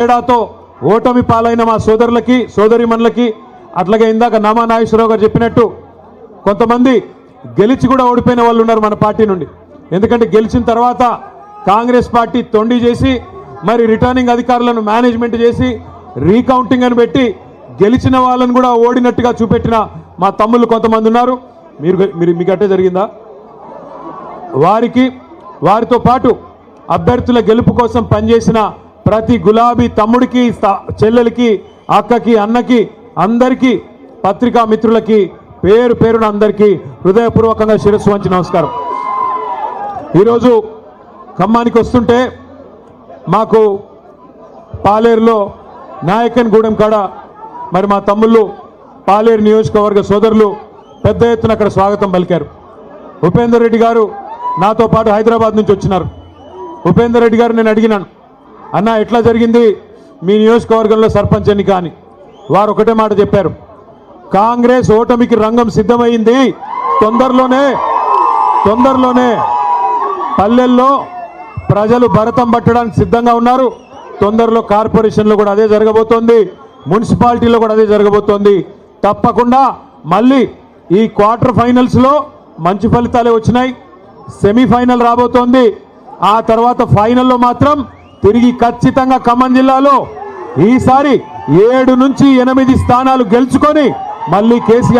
తేడాతో ఓటమి పాలైన మా సోదరులకి సోదరిమణులకి అట్లాగే ఇందాక నామా నాగేశ్వరరావు గారు చెప్పినట్టు కొంతమంది గెలిచి కూడా ఓడిపోయిన వాళ్ళు ఉన్నారు మన పార్టీ నుండి. ఎందుకంటే గెలిచిన తర్వాత కాంగ్రెస్ పార్టీ తొండి చేసి మరి రిటర్నింగ్ అధికారులను మేనేజ్మెంట్ చేసి రీకౌంటింగ్ అని పెట్టి గెలిచిన వాళ్ళని కూడా ఓడినట్టుగా చూపెట్టిన మా తమ్ముళ్ళు కొంతమంది ఉన్నారు. మీకు అట్టే జరిగిందా? వారితో పాటు అభ్యర్థుల గెలుపు కోసం పనిచేసిన ప్రతి గులాబీ తమ్ముడికి చెల్లెలకి అక్కకి అన్నకి అందరికీ పత్రికా మిత్రులకి పేరు పేరున అందరికీ హృదయపూర్వకంగా శిరస్సు వంచి నమస్కారం. ఈరోజు ఖమ్మానికి వస్తుంటే మాకు పాలేరులో నాయకన్ గూడెం కాడ మరి మా తమ్ముళ్ళు పాలేరు నియోజకవర్గ సోదరులు పెద్ద ఎత్తున అక్కడ స్వాగతం పలికారు. ఉపేందర్ రెడ్డి గారు నాతో పాటు హైదరాబాద్ నుంచి వచ్చినారు. ఉపేందర్ రెడ్డి గారు నేను అడిగినాను, అన్న ఎట్లా జరిగింది మీ నియోజకవర్గంలో సర్పంచ్ ఎన్నిక అని. వారు ఒకటే మాట చెప్పారు, కాంగ్రెస్ ఓటమికి రంగం సిద్ధమైంది, తొందరలోనే పల్లెల్లో ప్రజలు భరతం పట్టడానికి సిద్ధంగా ఉన్నారు. తొందరలో కార్పొరేషన్లో కూడా అదే జరగబోతోంది, మున్సిపాలిటీలో కూడా అదే జరగబోతోంది. తప్పకుండా మళ్ళీ ఈ క్వార్టర్ ఫైనల్స్లో మంచి ఫలితాలే వచ్చినాయి. సెమీఫైనల్ రాబోతోంది. ఆ తర్వాత ఫైనల్లో మాత్రం తిరిగి ఖచ్చితంగా ఖమ్మం జిల్లాలో ఈసారి 7 నుంచి 8 స్థానాలు గెలుచుకొని మళ్ళీ కేసీఆర్